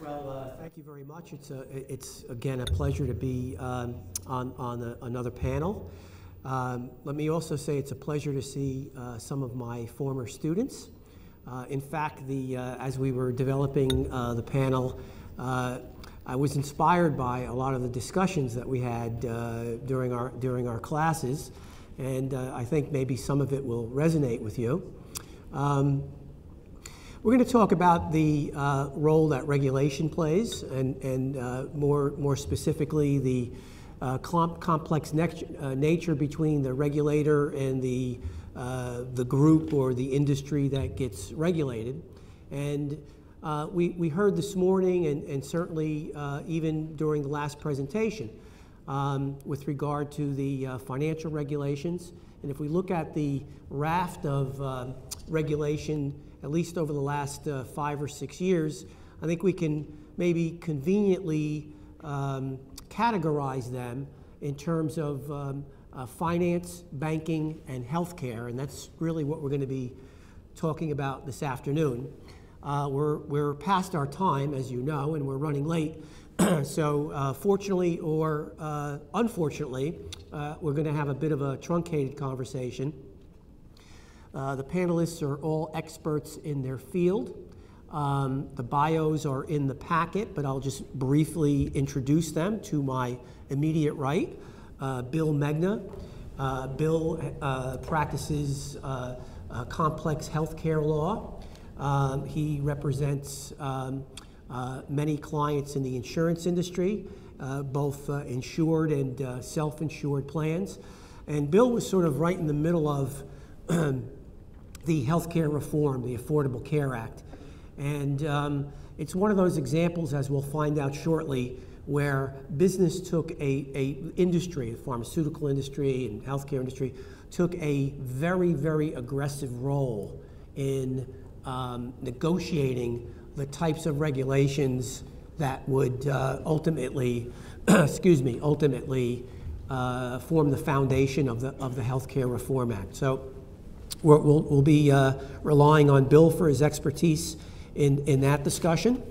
Well, thank you very much. It's again a pleasure to be on another panel. Let me also say it's a pleasure to see some of my former students. In fact, as we were developing the panel, I was inspired by a lot of the discussions that we had during our classes, and I think maybe some of it will resonate with you. We're going to talk about the role that regulation plays, and more specifically the complex nature between the regulator and the group or the industry that gets regulated. And we heard this morning, and certainly even during the last presentation, with regard to the financial regulations. And if we look at the raft of regulation, at least over the last 5 or 6 years, I think we can maybe conveniently categorize them in terms of finance, banking, and healthcare, and that's really what we're going to be talking about this afternoon. We're past our time, as you know, and we're running late. So fortunately or unfortunately, we're going to have a bit of a truncated conversation. The panelists are all experts in their field. The bios are in the packet, but I'll just briefly introduce them. To my immediate right, Bill Megna. Bill practices complex healthcare law. He represents many clients in the insurance industry, both insured and self-insured plans. And Bill was sort of right in the middle of the healthcare reform, the Affordable Care Act. And it's one of those examples, as we'll find out shortly, where business took a industry, the pharmaceutical industry and healthcare industry, took a very, very aggressive role in negotiating the types of regulations that would ultimately, ultimately form the foundation of the Healthcare Reform Act. So we'll be relying on Bill for his expertise in that discussion.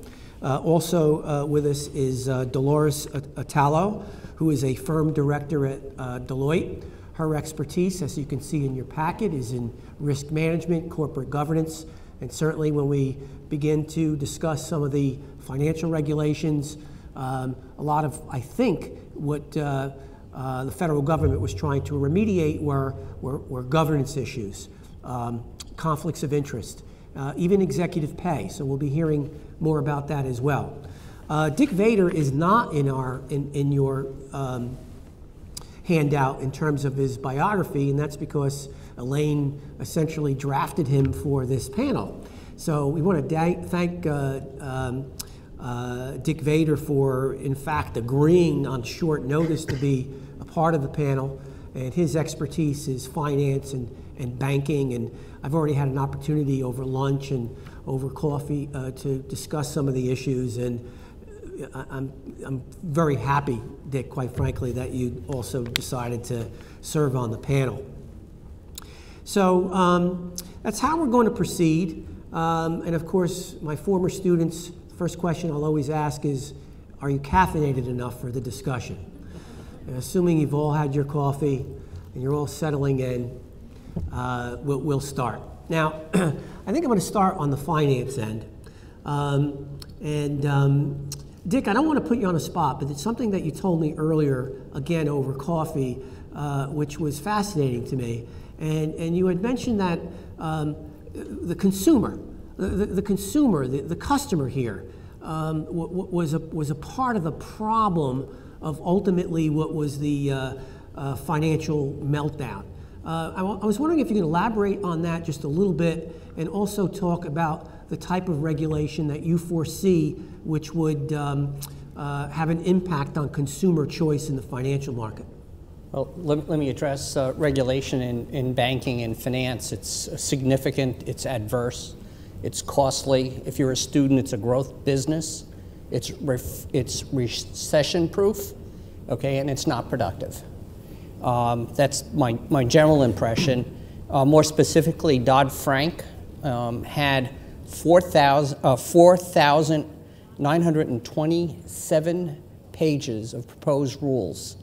Also with us is Dolores Atalo, who is a firm director at Deloitte. Her expertise, as you can see in your packet, is in risk management, corporate governance, and certainly when we begin to discuss some of the financial regulations, a lot of, I think, what the federal government was trying to remediate were governance issues, conflicts of interest, even executive pay. So we'll be hearing more about that as well. Dick Vader is not in your handout in terms of his biography, and that's because Elaine essentially drafted him for this panel. So we want to thank Dick Vader for, in fact, agreeing on short notice to be a part of the panel. And his expertise is finance and banking. And I've already had an opportunity over lunch and over coffee to discuss some of the issues. And I'm very happy, Dick, quite frankly, that you also decided to serve on the panel. So that's how we're going to proceed. And of course, my former students, the first question I'll always ask is, are you caffeinated enough for the discussion? And assuming you've all had your coffee and you're all settling in, we'll start. Now, I think I'm going to start on the finance end. Dick, I don't want to put you on the spot, but it's something that you told me earlier, again over coffee, which was fascinating to me. And you had mentioned that the consumer, the customer here, was a part of the problem of ultimately what was the financial meltdown. I was wondering if you could elaborate on that just a little bit, and also talk about the type of regulation that you foresee which would have an impact on consumer choice in the financial market. Well, let me address regulation in banking and finance. It's significant, it's adverse, it's costly. If you're a student, it's a growth business. It's recession-proof, okay, and it's not productive. That's my general impression. More specifically, Dodd-Frank had 4,000 927 pages of proposed rules,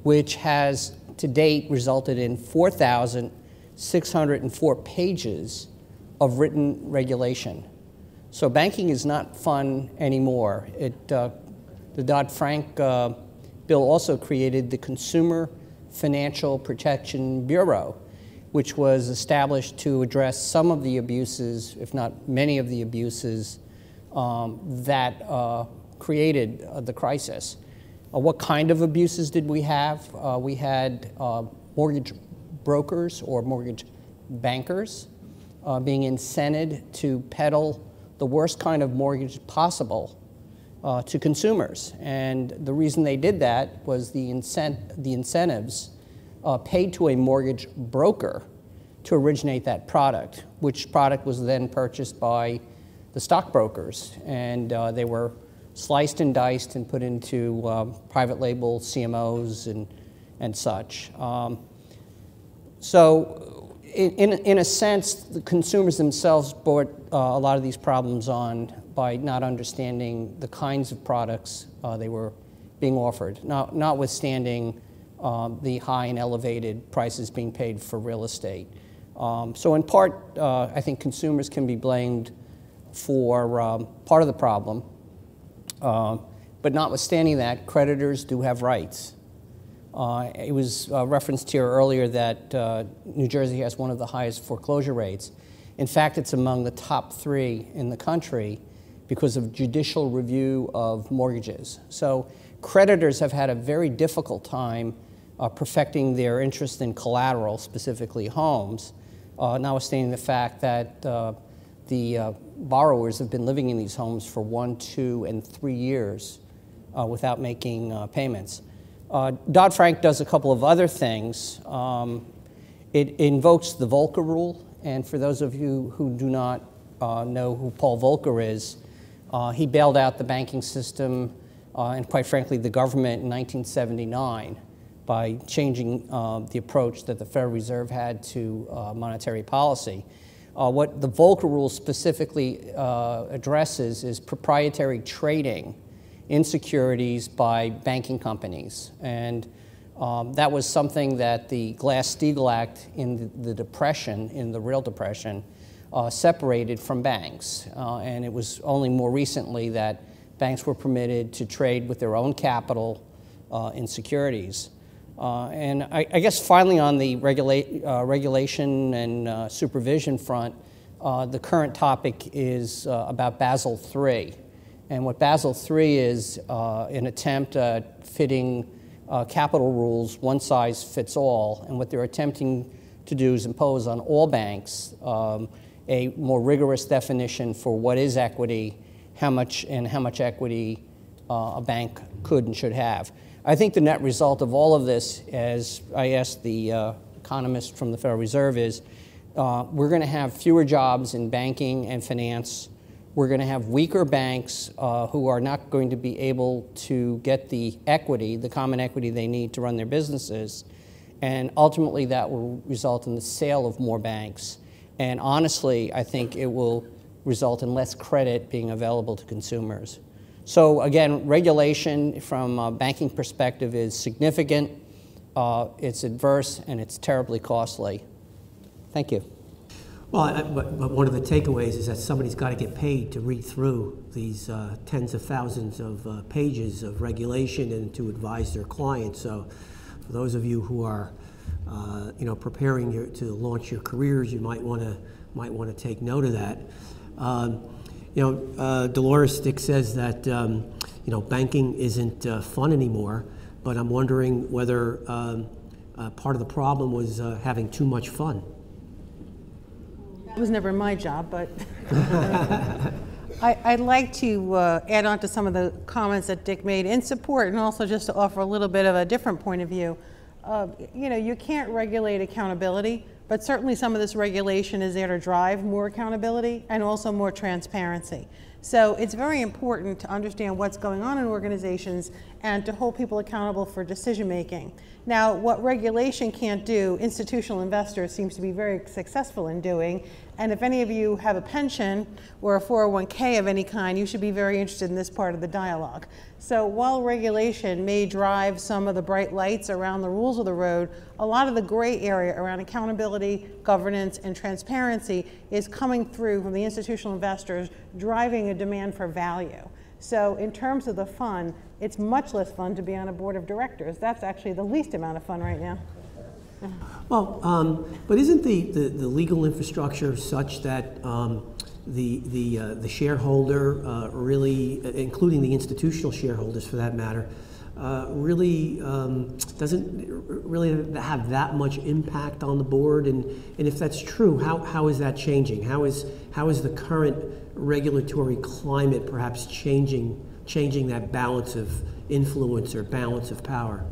which has to date resulted in 4,604 pages of written regulation. So banking is not fun anymore. The Dodd-Frank bill also created the Consumer Financial Protection Bureau, which was established to address some of the abuses, if not many of the abuses, that created the crisis. What kind of abuses did we have? We had mortgage brokers or mortgage bankers being incented to peddle the worst kind of mortgage possible to consumers. And the reason they did that was the incentives paid to a mortgage broker to originate that product, which product was then purchased by the stockbrokers. And they were sliced and diced and put into private label CMOs and such. So in a sense, the consumers themselves brought a lot of these problems on by not understanding the kinds of products they were being offered, notwithstanding the high and elevated prices being paid for real estate. So in part, I think consumers can be blamed for part of the problem. But notwithstanding that, creditors do have rights. It was referenced here earlier that New Jersey has one of the highest foreclosure rates. In fact, it's among the top 3 in the country because of judicial review of mortgages. So creditors have had a very difficult time perfecting their interest in collateral, specifically homes, notwithstanding the fact that the borrowers have been living in these homes for 1, 2, and 3 years without making payments. Dodd-Frank does a couple of other things. It invokes the Volcker Rule, and for those of you who do not know who Paul Volcker is, he bailed out the banking system and quite frankly the government in 1979 by changing the approach that the Federal Reserve had to monetary policy. What the Volcker Rule specifically addresses is proprietary trading in securities by banking companies. And that was something that the Glass-Steagall Act in the Depression, in the real Depression, separated from banks. And it was only more recently that banks were permitted to trade with their own capital in securities. And I guess finally on the regulation and supervision front, the current topic is about Basel III. And what Basel III is an attempt at fitting capital rules one size fits all. And what they're attempting to do is impose on all banks a more rigorous definition for what is equity, how much equity a bank could and should have. I think the net result of all of this, as I asked the economist from the Federal Reserve, is we're going to have fewer jobs in banking and finance. We're going to have weaker banks who are not going to be able to get the equity, the common equity they need to run their businesses. And ultimately, that will result in the sale of more banks. And honestly, I think it will result in less credit being available to consumers. So again, regulation from a banking perspective is significant, it's adverse, and it's terribly costly. Thank you. Well, but one of the takeaways is that somebody's got to get paid to read through these tens of thousands of pages of regulation and to advise their clients. So for those of you who are preparing to launch your careers, you might want to take note of that. Dolores Stick says that banking isn't fun anymore, but I'm wondering whether part of the problem was having too much fun. That was never my job, but I'd like to add on to some of the comments that Dick made in support, and also just to offer a little bit of a different point of view. You can't regulate accountability, but certainly some of this regulation is there to drive more accountability and also more transparency. So it's very important to understand what's going on in organizations and to hold people accountable for decision making. Now, what regulation can't do, institutional investors seems to be very successful in doing, And if any of you have a pension or a 401k of any kind, you should be very interested in this part of the dialogue. So while regulation may drive some of the bright lights around the rules of the road, a lot of the gray area around accountability, governance, and transparency is coming through from the institutional investors, driving a demand for value. So in terms of the fun, it's much less fun to be on a board of directors. That's actually the least amount of fun right now. Well, but isn't the legal infrastructure such that the shareholder really, including the institutional shareholders for that matter, really doesn't really have that much impact on the board? And if that's true, how is that changing? How is the current regulatory climate perhaps changing that balance of influence or balance of power?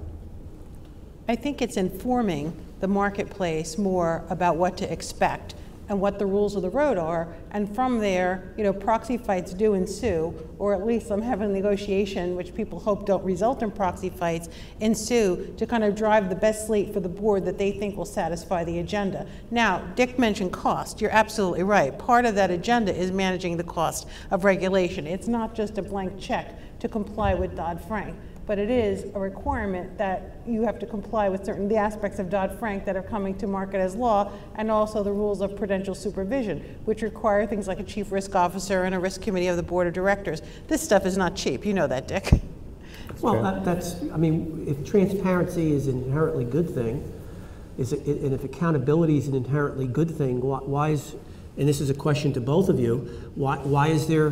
I think it's informing the marketplace more about what to expect and what the rules of the road are, and from there, proxy fights do ensue, or at least some heavy negotiation, which people hope don't result in proxy fights, ensue to kind of drive the best slate for the board that they think will satisfy the agenda. Now, Dick mentioned cost. You're absolutely right. Part of that agenda is managing the cost of regulation. It's not just a blank check to comply with Dodd-Frank, but it is a requirement that you have to comply with certain the aspects of Dodd-Frank that are coming to market as law, and also the rules of prudential supervision, which require things like a chief risk officer and a risk committee of the board of directors. This stuff is not cheap. You know that, Dick. Well, I mean, if transparency is an inherently good thing, and if accountability is an inherently good thing, why is, and this is a question to both of you, why is there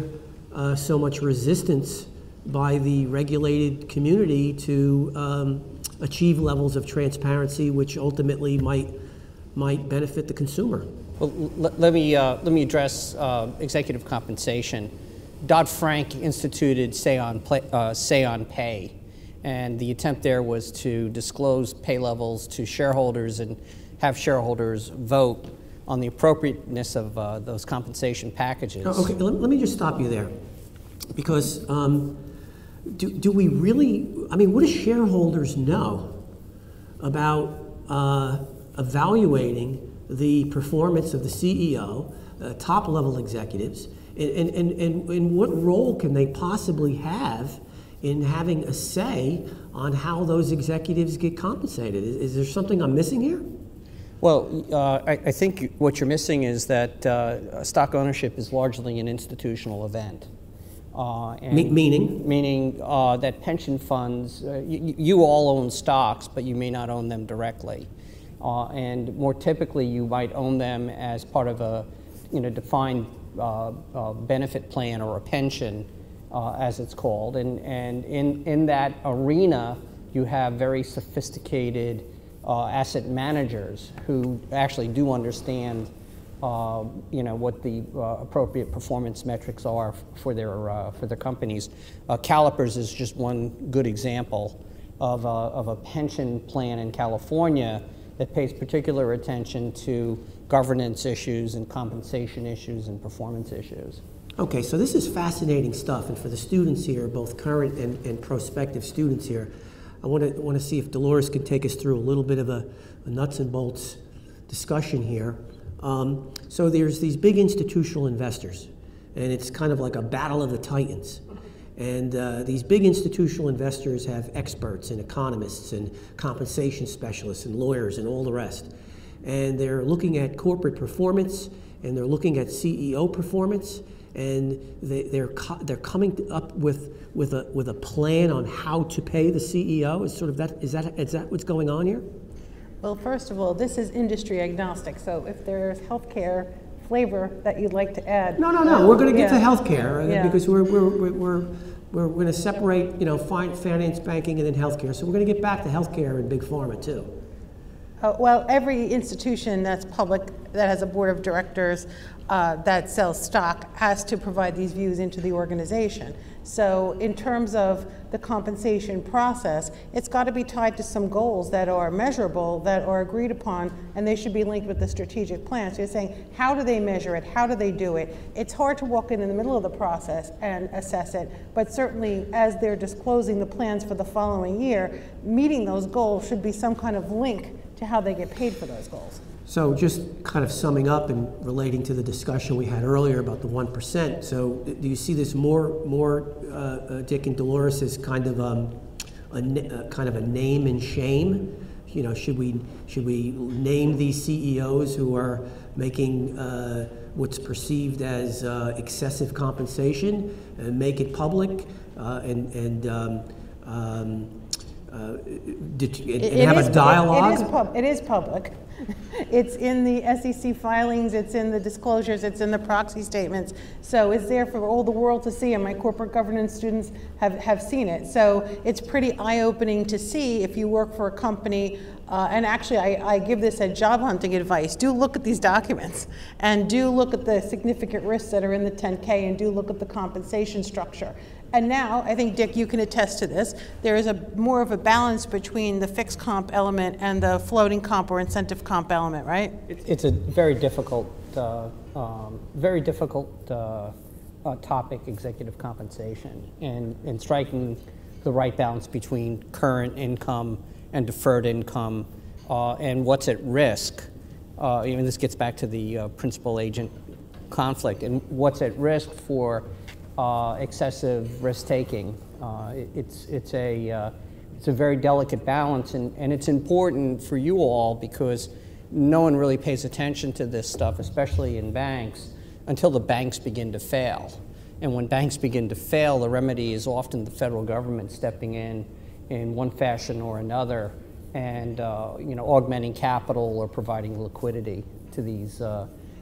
so much resistance by the regulated community to achieve levels of transparency which ultimately might benefit the consumer? Well, let me address executive compensation. Dodd-Frank instituted say on pay, and the attempt there was to disclose pay levels to shareholders and have shareholders vote on the appropriateness of those compensation packages. Okay, let me just stop you there, because do we really, I mean, what do shareholders know about evaluating the performance of the CEO, top-level executives, and what role can they possibly have in having a say on how those executives get compensated? Is there something I'm missing here? Well, I think what you're missing is that stock ownership is largely an institutional event. Meaning that pension funds, you all own stocks, but you may not own them directly. And more typically, you might own them as part of a defined benefit plan or a pension, as it's called. And in that arena, you have very sophisticated asset managers who actually do understand what the appropriate performance metrics are for their companies. Calipers is just one good example of a pension plan in California that pays particular attention to governance issues and compensation issues and performance issues. Okay, so this is fascinating stuff, and for the students here, both current and prospective students here, I want to see if Dolores can take us through a little bit of a nuts and bolts discussion here. So there's these big institutional investors, and it's kind of like a battle of the titans. And these big institutional investors have experts and economists and compensation specialists and lawyers and all the rest. And they're looking at corporate performance, and they're looking at CEO performance, and they're coming up with a plan on how to pay the CEO. Is that what's going on here? Well, first of all, this is industry agnostic. So if there's healthcare flavor that you'd like to add. No. We're going to get to healthcare because we're going to separate, finance, banking, and then healthcare. So we're going to get back to healthcare and big pharma too. Well, every institution that's public, that has a board of directors that sells stock, has to provide these views into the organization. So in terms of the compensation process, it's got to be tied to some goals that are measurable, that are agreed upon, and they should be linked with the strategic plan. So you're saying, how do they measure it? How do they do it? It's hard to walk in the middle of the process and assess it, but certainly as they're disclosing the plans for the following year, meeting those goals should be some kind of link to how they get paid for those goals. So just kind of summing up and relating to the discussion we had earlier about the 1%. So do you see this more Dick and Dolores, as kind of a name and shame? You know, should we name these CEOs who are making what's perceived as excessive compensation and make it public and have a dialogue? It is public. It's in the SEC filings, it's in the disclosures, it's in the proxy statements. So it's there for all the world to see, and my corporate governance students have seen it. So it's pretty eye-opening to see if you work for a company, and actually I give this as job hunting advice. Do look at these documents, and do look at the significant risks that are in the 10K, and do look at the compensation structure. And now, I think, Dick, you can attest to this, there is more of a balance between the fixed comp element and the floating comp or incentive comp element, right? It's a very difficult topic, executive compensation, and striking the right balance between current income and deferred income, and what's at risk. Even this gets back to the principal-agent conflict, and what's at risk for excessive risk-taking. It's a very delicate balance, and it's important for you all because no one really pays attention to this stuff, especially in banks, until the banks begin to fail. And when banks begin to fail, the remedy is often the federal government stepping in one fashion or another, and augmenting capital or providing liquidity to these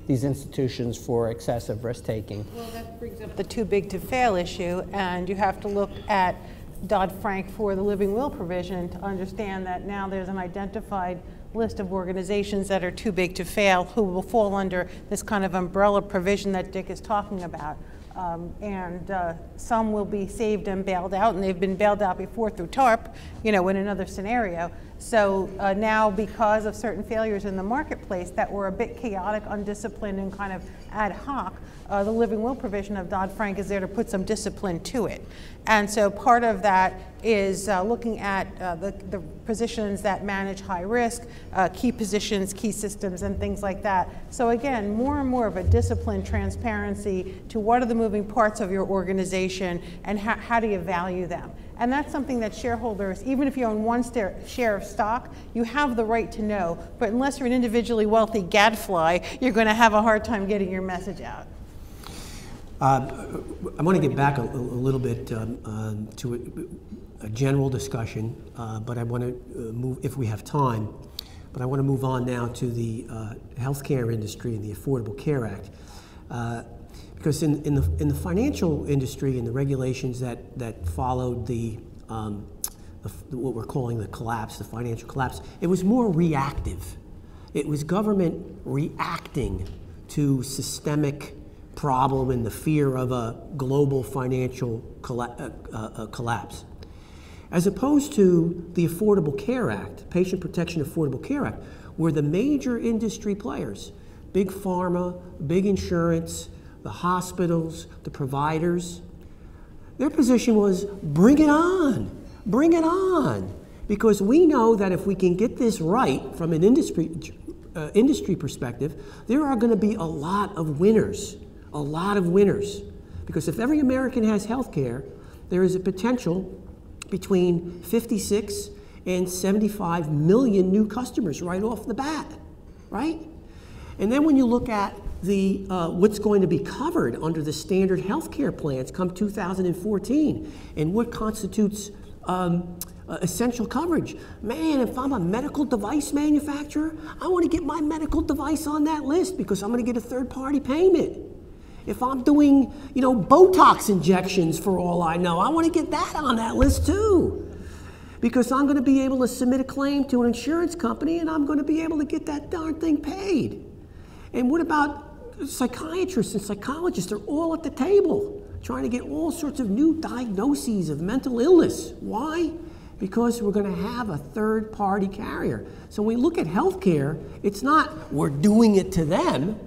institutions for excessive risk-taking. Well, that brings up the too big to fail issue, and you have to look at Dodd-Frank for the living will provision to understand that now there's an identified list of organizations that are too big to fail who will fall under this kind of umbrella provision that Dick is talking about. Some will be saved and bailed out, and they've been bailed out before through TARP, in another scenario. So now, because of certain failures in the marketplace that were a bit chaotic, undisciplined, and kind of ad hoc, the living will provision of Dodd-Frank is there to put some discipline to it. And so part of that is looking at the positions that manage high risk, key positions, key systems, and things like that. So again, more and more of a disciplined transparency to what are the moving parts of your organization and how do you value them. And that's something that shareholders, even if you own one share of stock, you have the right to know. But unless you're an individually wealthy gadfly, you're going to have a hard time getting your message out. I want to get back a little bit to a general discussion, but I want to move, if we have time, but I want to move on now to the healthcare industry and the Affordable Care Act. Because in the financial industry and the regulations that followed what we're calling the collapse, the financial collapse, it was more reactive. It was government reacting to systemic problem and the fear of a global financial collapse. As opposed to the Affordable Care Act, Patient Protection Affordable Care Act, where the major industry players, big pharma, big insurance, the hospitals, the providers, their position was bring it on, because we know that if we can get this right from an industry perspective, there are going to be a lot of winners, because if every American has health care, there is a potential between 56 and 75 million new customers right off the bat, right? And then when you look at the what's going to be covered under the standard health care plans come 2014 and what constitutes essential coverage. Man, if I'm a medical device manufacturer, I want to get my medical device on that list because I'm going to get a third-party payment. If I'm doing, Botox injections for all I know, I want to get that on that list too. Because I'm going to be able to submit a claim to an insurance company and I'm going to be able to get that darn thing paid. And what about psychiatrists and psychologists? They're all at the table trying to get all sorts of new diagnoses of mental illness. Why? Because we're going to have a third-party carrier. So when we look at healthcare, it's not we're doing it to them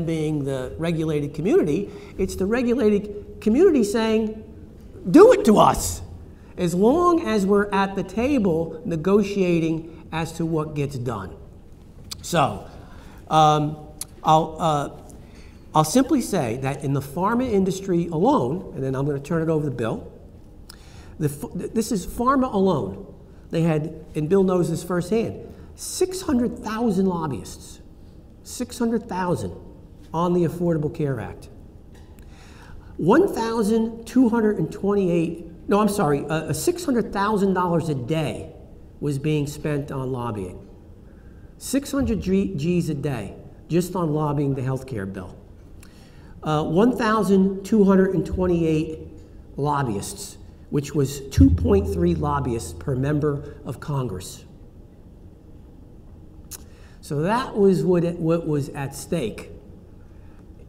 being the regulated community. It's the regulated community saying, do it to us, as long as we're at the table negotiating as to what gets done. So I'll simply say that in the pharma industry alone, and then I'm going to turn it over to Bill, this is pharma alone. They had, and Bill knows this firsthand, 600,000 lobbyists, 600,000 on the Affordable Care Act. 1,228, no, I'm sorry, $600,000 a day was being spent on lobbying. 600 G's a day just on lobbying the health care bill. 1,228 lobbyists, which was 2.3 lobbyists per member of Congress. So that was what was at stake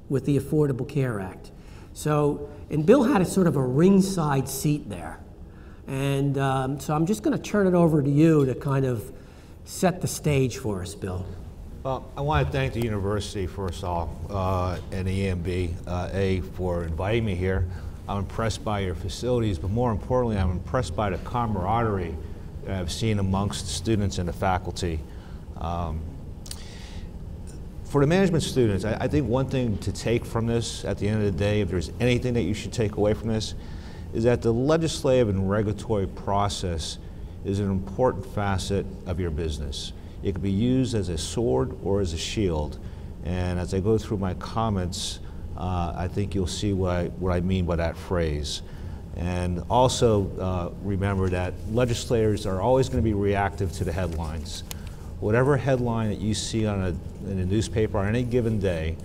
with the Affordable Care Act. So, and Bill had a sort of a ringside seat there. And so I'm just going to turn it over to you to kind of set the stage for us, Bill. Well, I want to thank the university, first of all, and the EMBA for inviting me here. I'm impressed by your facilities, but more importantly, I'm impressed by the camaraderie that I've seen amongst students and the faculty. For the management students, I think one thing to take from this at the end of the day, if there's anything that you should take away from this, is that the legislative and regulatory process is an important facet of your business. It can be used as a sword or as a shield. And as I go through my comments, I think you'll see what I mean by that phrase. And also remember that legislators are always going to be reactive to the headlines. Whatever headline that you see in a newspaper on any given day,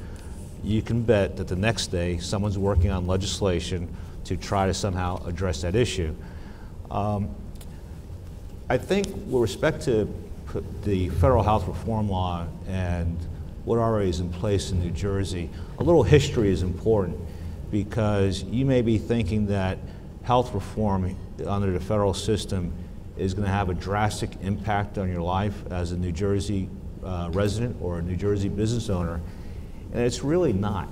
you can bet that the next day someone's working on legislation to try to somehow address that issue. I think with respect to the federal health reform law and what already is in place in New Jersey, a little history is important, because you may be thinking that health reform under the federal system is going to have a drastic impact on your life as a New Jersey resident or a New Jersey business owner, and it's really not.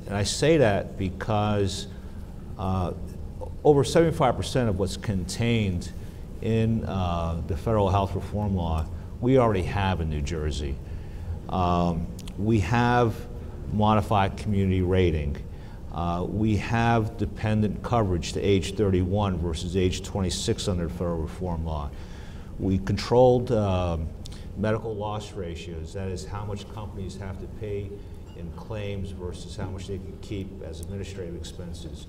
And I say that because over 75% of what's contained in the federal health reform law, we already have in New Jersey. We have modified community rating. We have dependent coverage to age 31 versus age 26 under federal reform law. We controlled medical loss ratios, that is how much companies have to pay in claims versus how much they can keep as administrative expenses.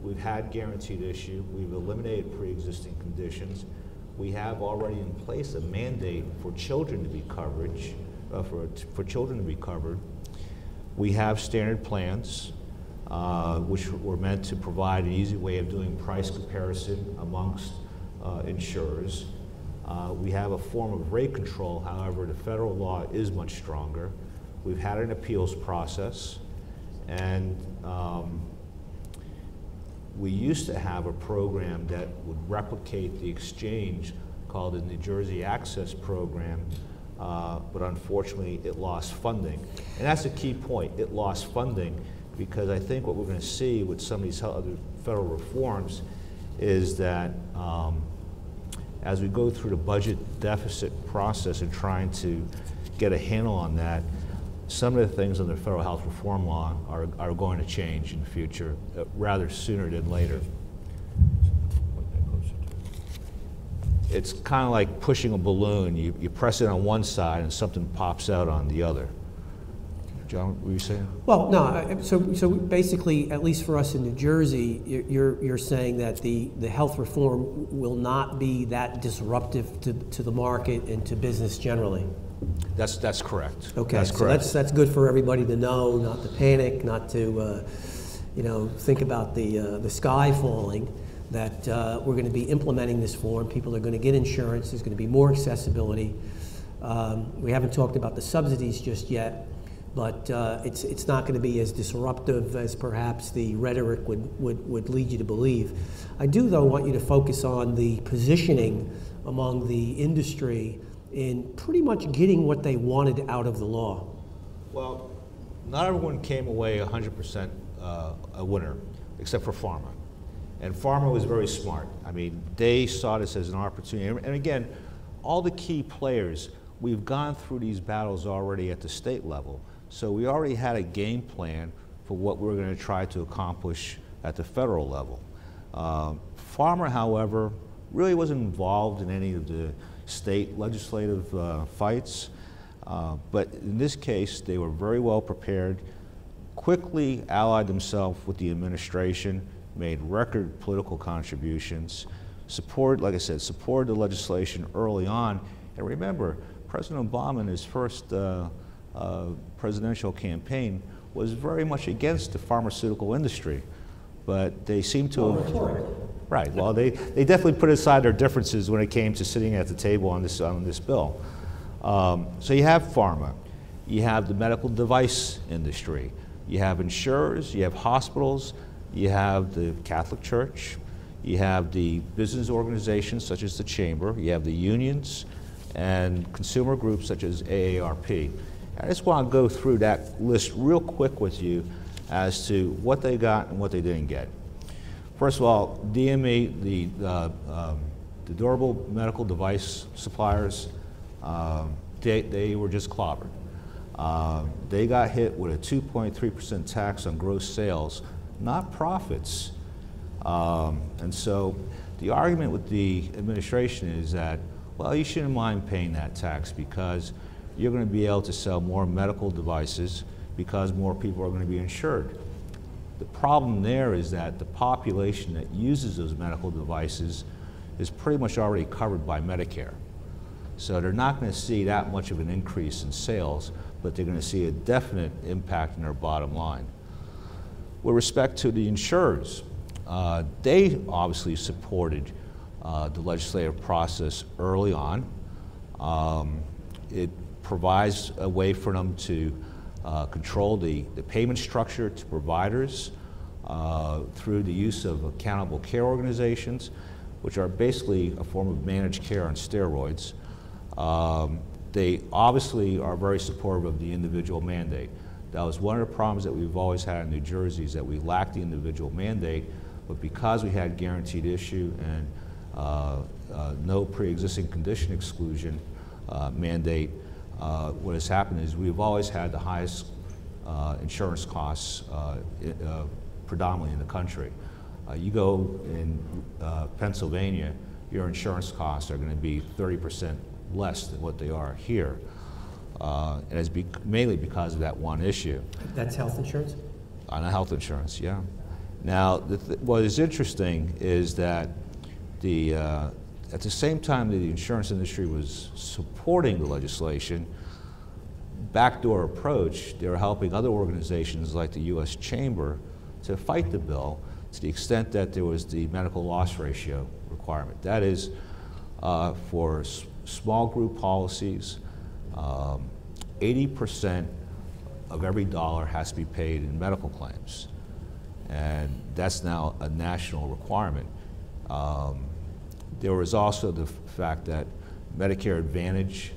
We've had guaranteed issue. We've eliminated pre-existing conditions. We have already in place a mandate for children to be for children to be covered. We have standard plans, which were meant to provide an easy way of doing price comparison amongst insurers. We have a form of rate control. However, the federal law is much stronger. We've had an appeals process, and we used to have a program that would replicate the exchange called the New Jersey Access Program, but unfortunately it lost funding. And that's a key point, it lost funding, because I think what we're going to see with some of these other federal reforms is that as we go through the budget deficit process and trying to get a handle on that, some of the things under federal health reform law are going to change in the future, rather sooner than later. It's kind of like pushing a balloon. You press it on one side and something pops out on the other. John, what were you saying? Well, no, so basically, at least for us in New Jersey, you're saying that the health reform will not be that disruptive to the market and to business generally. That's correct. Okay, that's so correct. that's good for everybody to know, not to panic, not to think about the sky falling. That we're going to be implementing this form. People are going to get insurance. There's going to be more accessibility. We haven't talked about the subsidies just yet, but it's not going to be as disruptive as perhaps the rhetoric would lead you to believe. I do, though, want you to focus on the positioning among the industry in pretty much getting what they wanted out of the law. Well, not everyone came away 100% a winner, except for pharma. And pharma was very smart. I mean, they saw this as an opportunity. And again, all the key players, we've gone through these battles already at the state level. So we already had a game plan for what we're going to try to accomplish at the federal level. Pharma, however, really wasn't involved in any of the state legislative fights, but in this case, they were very well prepared, quickly allied themselves with the administration, made record political contributions, supported, like I said, supported the legislation early on. And remember, President Obama in his first presidential campaign was very much against the pharmaceutical industry, but they seem to have, right, well, they definitely put aside their differences when it came to sitting at the table on this bill. So you have pharma, you have the medical device industry, you have insurers, you have hospitals, you have the Catholic Church, you have the business organizations such as the Chamber, you have the unions, and consumer groups such as AARP. I just want to go through that list real quick with you as to what they got and what they didn't get. First of all, DME, the durable medical device suppliers, they were just clobbered. They got hit with a 2.3% tax on gross sales, not profits. And so the argument with the administration is that, well, you shouldn't mind paying that tax because you're going to be able to sell more medical devices because more people are going to be insured. The problem there is that the population that uses those medical devices is pretty much already covered by Medicare. So they're not going to see that much of an increase in sales, but they're going to see a definite impact in their bottom line. With respect to the insurers, they obviously supported the legislative process early on. It provides a way for them to control the payment structure to providers through the use of accountable care organizations, which are basically a form of managed care on steroids. They obviously are very supportive of the individual mandate. That was one of the problems that we've always had in New Jersey, is that we lacked the individual mandate, but because we had guaranteed issue and no pre-existing condition exclusion mandate, what has happened is we've always had the highest insurance costs predominantly in the country. You go in Pennsylvania, your insurance costs are going to be 30% less than what they are here. And it's mainly because of that one issue. That's health insurance? On a health insurance, yeah. Now, what is interesting is that at the same time that the insurance industry was supporting the legislation, backdoor approach, they were helping other organizations like the U.S. Chamber to fight the bill to the extent that there was the medical loss ratio requirement. That is, for small group policies, 80% of every dollar has to be paid in medical claims. And that's now a national requirement. There was also the fact that Medicare Advantage,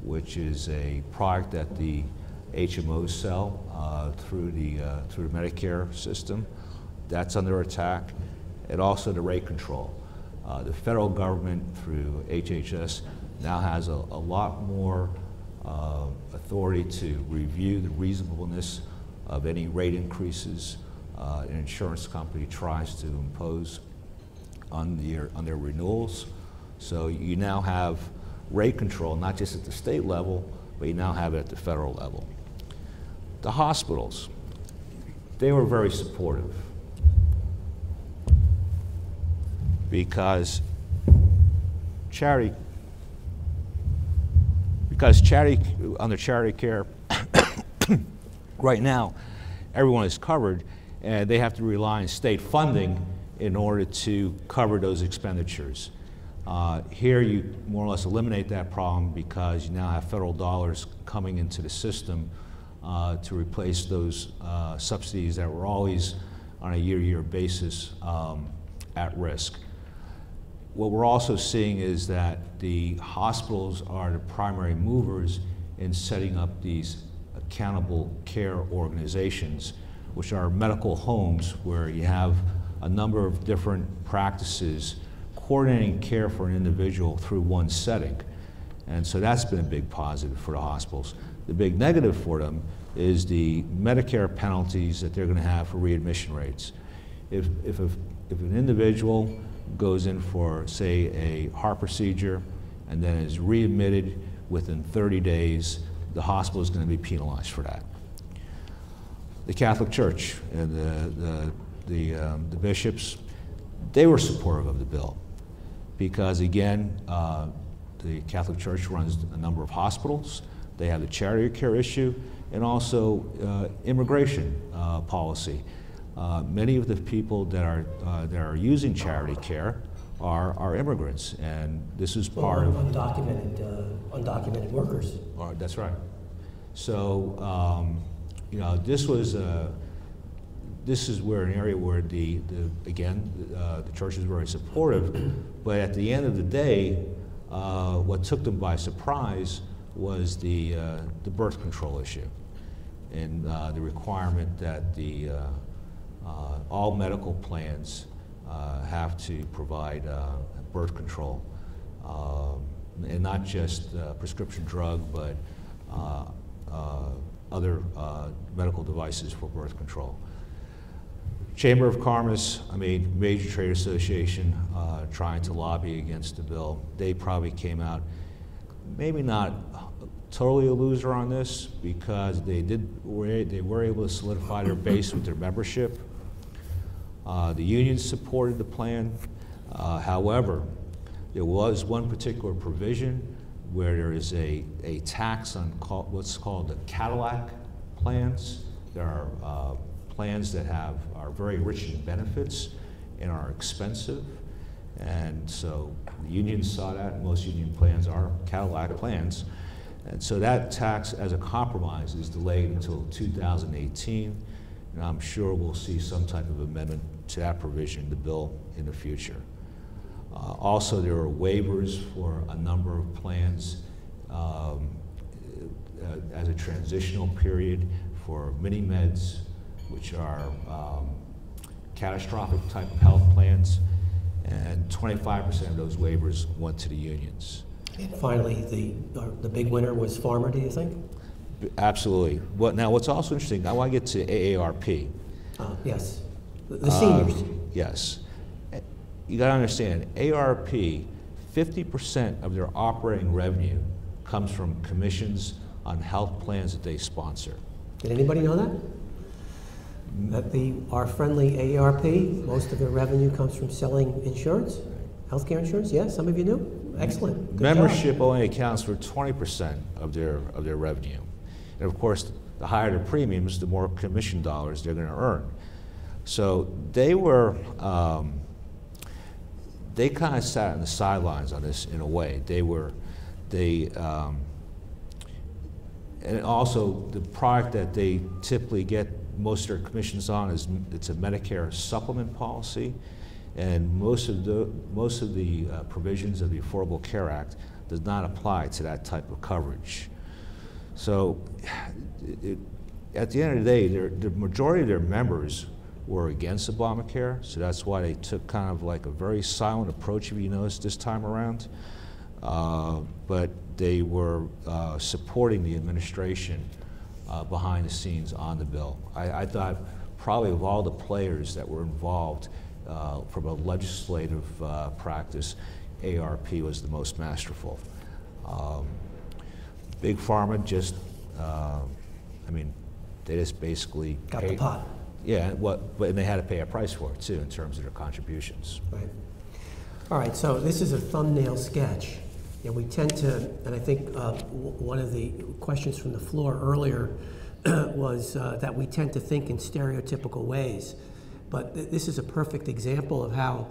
which is a product that the HMOs sell through the Medicare system, that's under attack, and also the rate control. The federal government through HHS now has a lot more authority to review the reasonableness of any rate increases an insurance company tries to impose on their renewals. So you now have rate control, not just at the state level, but you now have it at the federal level. The hospitals, they were very supportive because under charity care, right now, everyone is covered, and they have to rely on state funding in order to cover those expenditures. Here you more or less eliminate that problem because you now have federal dollars coming into the system to replace those subsidies that were always on a year-to-year basis at risk. What we're also seeing is that the hospitals are the primary movers in setting up these accountable care organizations, which are medical homes where you have a number of different practices coordinating care for an individual through one setting. And so that's been a big positive for the hospitals. The big negative for them is the Medicare penalties that they're going to have for readmission rates. If an individual goes in for, say, a heart procedure and then is readmitted within 30 days, the hospital is going to be penalized for that. The Catholic Church and the bishops, they were supportive of the bill because, again, the Catholic Church runs a number of hospitals. They have the charity care issue and also immigration policy. Many of the people that are using charity care are immigrants, and this is part of undocumented workers. That's right. So you know, this is where an area where the church is very supportive, but at the end of the day, what took them by surprise was the birth control issue and the requirement that all medical plans have to provide birth control, and not just prescription drug, but other medical devices for birth control. Chamber of Commerce, I mean, major trade association trying to lobby against the bill. They probably came out, maybe not totally a loser on this, because they were able to solidify their base with their membership. The unions supported the plan. However, there was one particular provision where there is a tax on what's called the Cadillac plans. There are plans that are very rich in benefits and are expensive. And so the unions saw that, and most union plans are Cadillac plans. And so that tax, as a compromise, is delayed until 2018. And I'm sure we'll see some type of amendment to that provision in the bill in the future. Also, there are waivers for a number of plans as a transitional period for mini-meds, which are catastrophic type of health plans, and 25% of those waivers went to the unions. And finally, the big winner was pharma, do you think? Absolutely. Now, what's also interesting, I want to get to AARP. Yes, the seniors. Yes. You got to understand, AARP, 50% of their operating revenue comes from commissions on health plans that they sponsor. Did anybody know that? That our friendly AARP, most of their revenue comes from selling insurance, healthcare insurance? Yes, some of you knew? Excellent. Good Membership job. only accounts for 20% of their revenue. And of course, the higher the premiums, the more commission dollars they're going to earn. So they were, they kind of sat on the sidelines on this in a way. And also the product that they typically get most of their commissions on it's a Medicare supplement policy, and most of the provisions of the Affordable Care Act does not apply to that type of coverage. So at the end of the day, the majority of their members were against Obamacare, so that's why they took kind of like a very silent approach, if you notice, this time around. But they were supporting the administration behind the scenes on the bill. I thought probably of all the players that were involved from a legislative practice, AARP was the most masterful. Big Pharma just, I mean, they just basically got the pot. Yeah, and they had to pay a price for it too in terms of their contributions. Right. All right, so this is a thumbnail sketch. And we tend to, and I think one of the questions from the floor earlier was that we tend to think in stereotypical ways. But this is a perfect example of how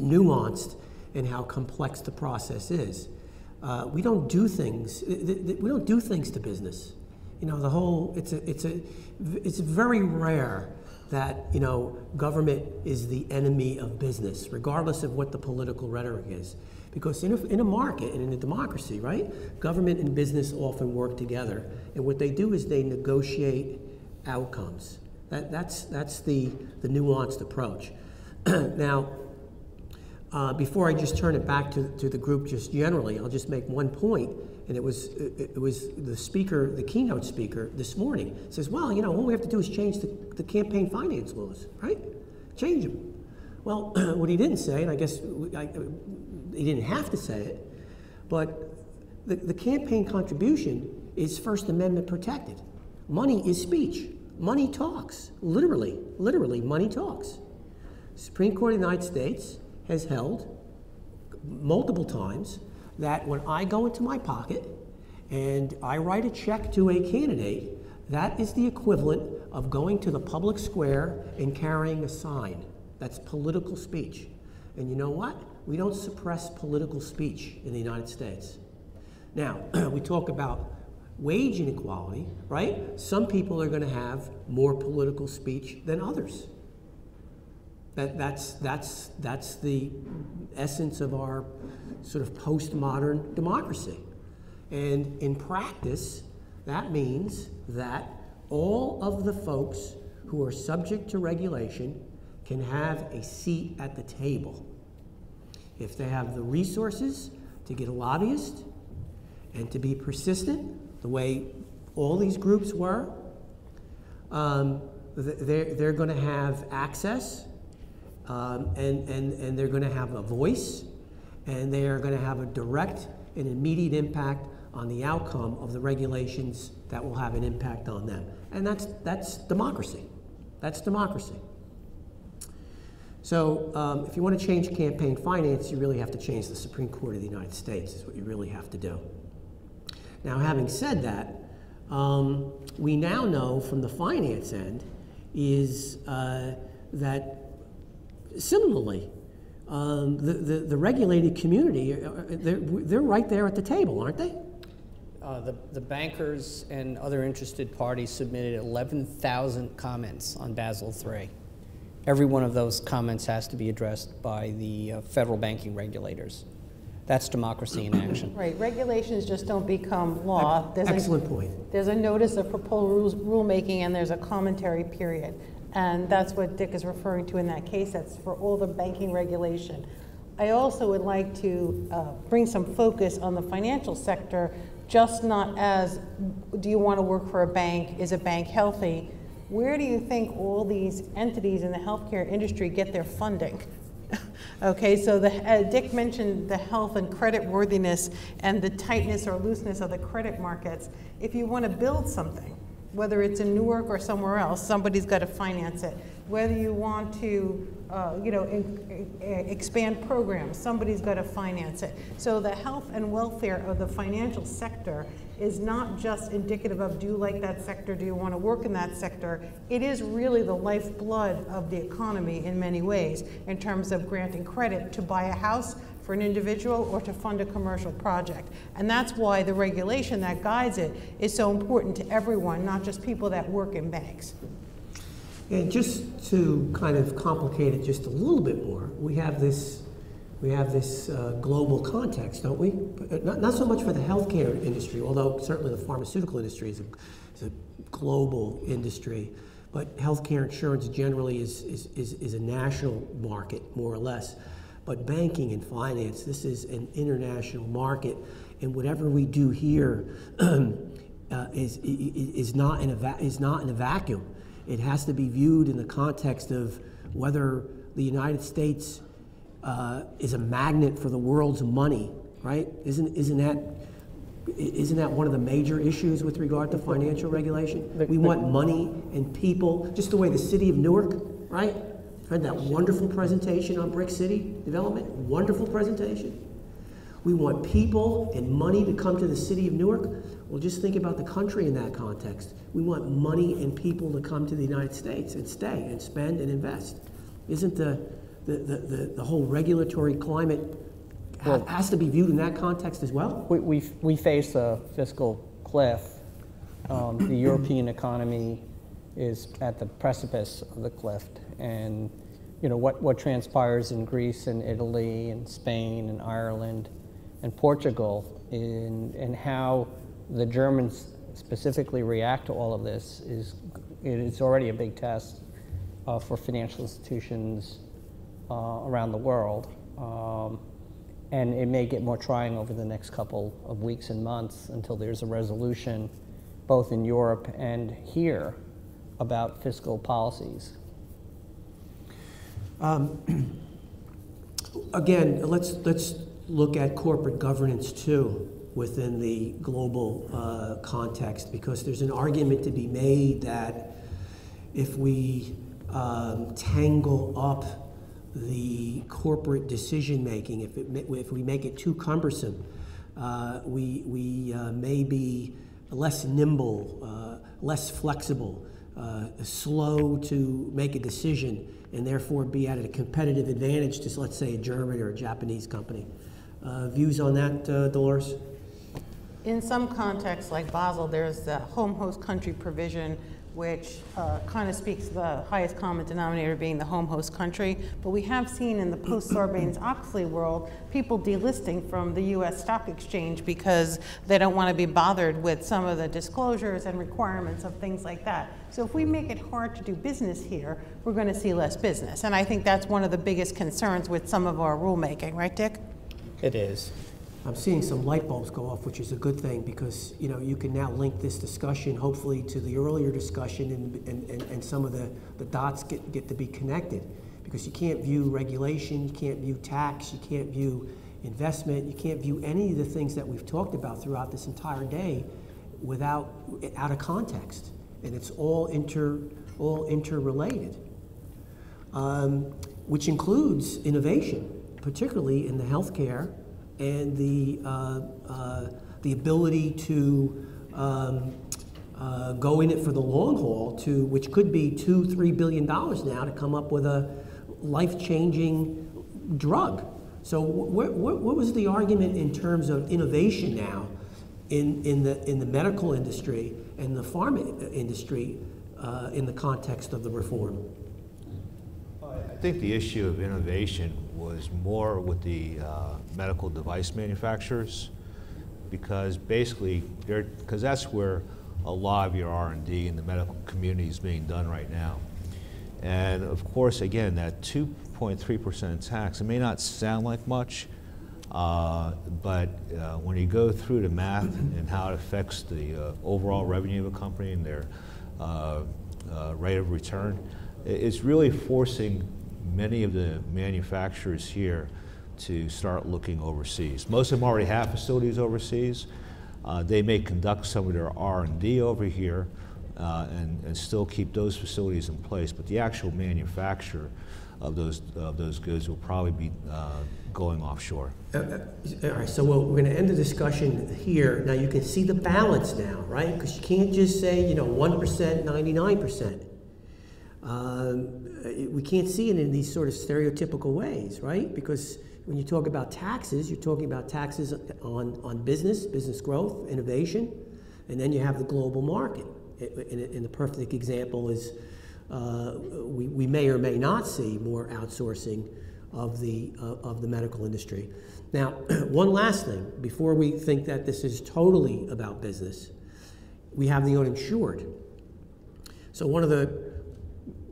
nuanced and how complex the process is. We don't do things. We don't do things to business. You know, the whole. It's very rare that government is the enemy of business, regardless of what the political rhetoric is. Because in a market and in a democracy, right, government and business often work together, and what they do is they negotiate outcomes. That's the nuanced approach. Now, Before I just turn it back to the group just generally, I'll just make one point, and it was the speaker, the keynote speaker this morning says, well, you know, all we have to do is change the campaign finance laws, right? Change them. Well, what he didn't say, and I guess he didn't have to say it, but the campaign contribution is First Amendment protected. Money is speech. Money talks. Literally, money talks. Supreme Court of the United States has held multiple times that when I go into my pocket and I write a check to a candidate, that is the equivalent of going to the public square and carrying a sign. That's political speech. And you know what? We don't suppress political speech in the United States. Now, we talk about wage inequality, right? Some people are going to have more political speech than others. That's the essence of our sort of postmodern democracy. And in practice, that means that all of the folks who are subject to regulation can have a seat at the table. If they have the resources to get a lobbyist and to be persistent, the way all these groups were, they're going to have access, and they're going to have a voice, and they are going to have a direct and immediate impact on the outcome of the regulations that will have an impact on them. And that's democracy. That's democracy. So if you want to change campaign finance, you really have to change the Supreme Court of the United States, is what you really have to do. Now, having said that, we now know from the finance end is that similarly, the regulated community, they're right there at the table, aren't they? The bankers and other interested parties submitted 11,000 comments on Basel III. Every one of those comments has to be addressed by the federal banking regulators. That's democracy in action. Right, regulations just don't become law. Excellent point. There's a notice of proposed rulemaking and there's a commentary period. And that's what Dick is referring to in that case. That's for all the banking regulation. I also would like to bring some focus on the financial sector, just not as, do you want to work for a bank? Is a bank healthy? Where do you think all these entities in the healthcare industry get their funding? Okay, so Dick mentioned the health and credit worthiness and the tightness or looseness of the credit markets. If you want to build something, whether it's in Newark or somewhere else, somebody's got to finance it. Whether you want to, expand programs, somebody's got to finance it. So the health and welfare of the financial sector is not just indicative of, do you like that sector, do you want to work in that sector? It is really the lifeblood of the economy in many ways, in terms of granting credit to buy a house for an individual or to fund a commercial project. And that's why the regulation that guides it is so important to everyone, not just people that work in banks. And just to kind of complicate it just a little bit more, we have this global context, don't we? Not so much for the healthcare industry, although certainly the pharmaceutical industry is a global industry. But healthcare insurance generally is a national market, more or less. But banking and finance, this is an international market, and whatever we do here is not in a vacuum. It has to be viewed in the context of whether the United States is a magnet for the world's money, right? Isn't that one of the major issues with regard to financial regulation? We want money and people, just the way the city of Newark, right? Heard that wonderful presentation on Brick City development? Wonderful presentation. We want people and money to come to the city of Newark. Well, just think about the country in that context. We want money and people to come to the United States and stay and spend and invest. Isn't the whole regulatory climate has to be viewed in that context as well? We face a fiscal cliff. The European economy is at the precipice of the cliff, and what transpires in Greece and Italy and Spain and Ireland and Portugal, and how the Germans specifically react to all of this is already a big test for financial institutions around the world. And it may get more trying over the next couple of weeks and months until there's a resolution, both in Europe and here, about fiscal policies. Again, let's look at corporate governance too within the global context, because there's an argument to be made that if we tangle up the corporate decision making, if we make it too cumbersome, we may be less nimble, less flexible, slow to make a decision, and therefore be at a competitive advantage to, let's say, a German or a Japanese company. Views on that, Dolores? In some contexts, like Basel, there's the home host country provision, which kind of speaks to the highest common denominator being the home host country. But we have seen in the post-Sarbanes-Oxley world, people delisting from the US stock exchange because they don't want to be bothered with some of the disclosures and requirements of things like that. So if we make it hard to do business here, we're going to see less business. And I think that's one of the biggest concerns with some of our rulemaking, right, Dick? It is. I'm seeing some light bulbs go off, which is a good thing, because you can now link this discussion hopefully to the earlier discussion, and some of the dots get to be connected, because you can't view regulation, you can't view tax, you can't view investment, you can't view any of the things that we've talked about throughout this entire day out of context, and it's all interrelated, which includes innovation, particularly in the healthcare, and the ability to go in it for the long haul, which could be $2-3 billion now to come up with a life-changing drug. So what was the argument in terms of innovation now in the medical industry and the pharma industry in the context of the reform? I think the issue of innovation was more with the medical device manufacturers, because basically, because that's where a lot of your R&D in the medical community is being done right now. And of course, again, that 2.3% tax, it may not sound like much, but when you go through the math and how it affects the overall revenue of a company and their rate of return, it's really forcing many of the manufacturers here to start looking overseas. Most of them already have facilities overseas. They may conduct some of their R&D over here and still keep those facilities in place, but the actual manufacture of those goods will probably be going offshore. All right, so we're going to end the discussion here. Now you can see the balance now, right? Because you can't just say 1%, 99%. We can't see it in these sort of stereotypical ways, right? Because when you talk about taxes, you're talking about taxes on business growth, innovation, and then you have the global market. And the perfect example is we may or may not see more outsourcing of the medical industry. Now, one last thing, before we think that this is totally about business, we have the uninsured. So one of the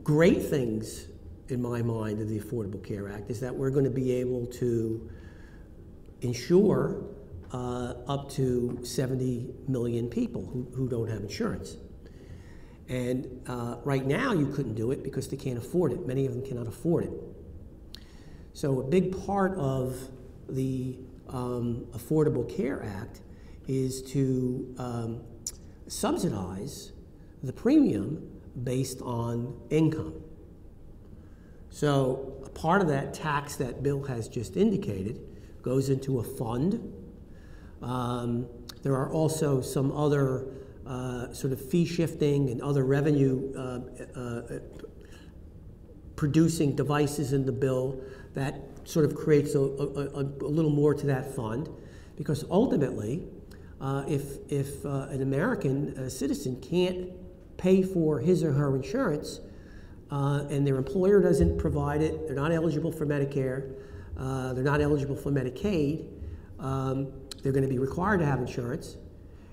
great things in my mind of the Affordable Care Act is that we're going to be able to insure up to 70 million people who don't have insurance. And right now you couldn't do it because they can't afford it. Many of them cannot afford it. So a big part of the Affordable Care Act is to subsidize the premium based on income. So a part of that tax that Bill has just indicated goes into a fund. There are also some other sort of fee shifting and other revenue producing devices in the bill that sort of creates a little more to that fund, because ultimately if an American citizen can't pay for his or her insurance and their employer doesn't provide it, they're not eligible for Medicare, they're not eligible for Medicaid, they're going to be required to have insurance,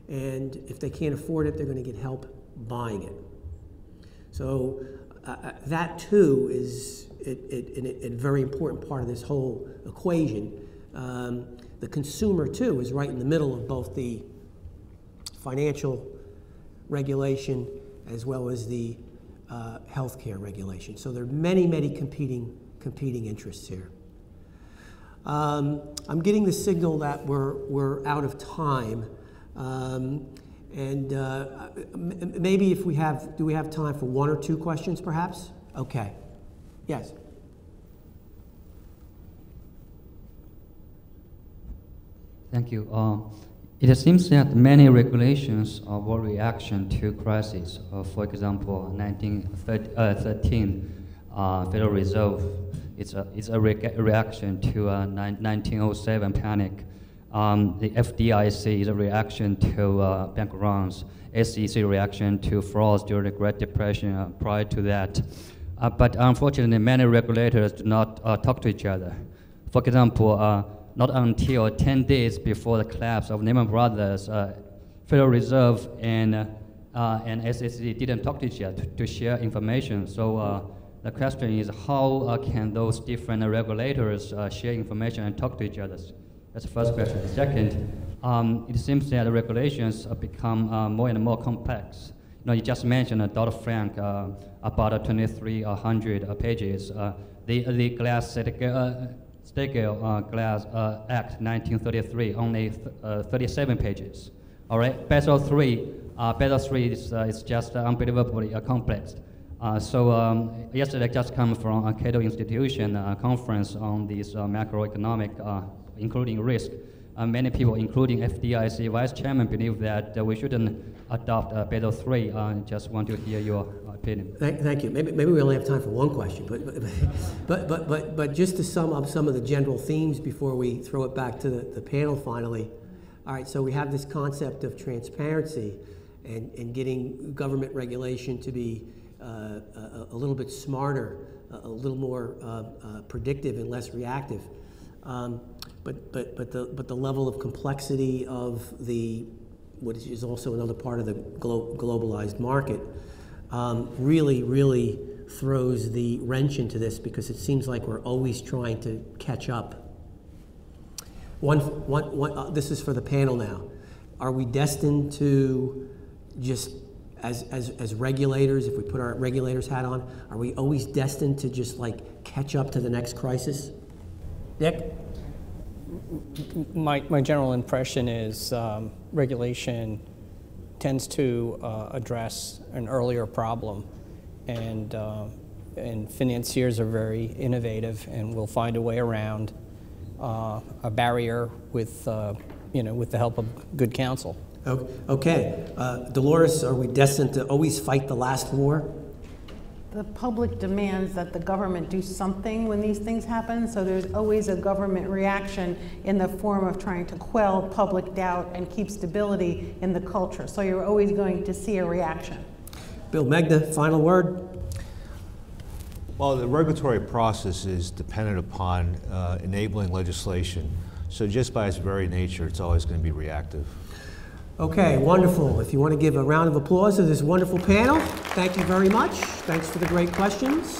and if they can't afford it, they're going to get help buying it. So that too is a very important part of this whole equation. The consumer, too, is right in the middle of both the financial regulation as well as the healthcare regulation. So there are many, many competing interests here. I'm getting the signal that we're out of time. And maybe if do we have time for one or two questions perhaps? Okay. Yes. Thank you. It seems that many regulations were reaction to crises. For example, 1913 Federal Reserve, it's a reaction to 1907 panic. The FDIC is a reaction to bank runs. SEC reaction to frauds during the Great Depression prior to that. But unfortunately, many regulators do not talk to each other. For example, not until 10 days before the collapse of Lehman Brothers, Federal Reserve and SEC didn't talk to each other to share information. So the question is, how can those different regulators share information and talk to each other? That's the first question. Second, it seems that the regulations become more and more complex. You just mentioned Dodd-Frank, about 2,300 pages. The Glass-Steagall Glass Act, 1933, only 37 pages. All right, Basel III is just unbelievably complex. So yesterday I just come from a Cato Institution conference on this macroeconomic, including risk. Many people, including FDIC Vice Chairman, believe that we shouldn't adopt Basel III. Just want to hear your opinion. Thank you. Maybe we only have time for one question, but just to sum up some of the general themes before we throw it back to the panel finally. All right, so we have this concept of transparency and getting government regulation to be a little bit smarter, a little more predictive and less reactive. But the level of complexity of what is also another part of the globalized market really throws the wrench into this, because it seems like we're always trying to catch up. This is for the panel now. Are we destined to just, as regulators, if we put our regulators hat on, are we always destined to just like catch up to the next crisis? Nick? My general impression is regulation tends to address an earlier problem, and financiers are very innovative and will find a way around a barrier with the help of good counsel. Okay, Dolores, are we destined to always fight the last war? The public demands that the government do something when these things happen, so there's always a government reaction in the form of trying to quell public doubt and keep stability in the culture. So you're always going to see a reaction. Bill Megna, final word? Well, the regulatory process is dependent upon enabling legislation. So just by its very nature, it's always going to be reactive. Okay, wonderful. If you want to give a round of applause to this wonderful panel, thank you very much. Thanks for the great questions.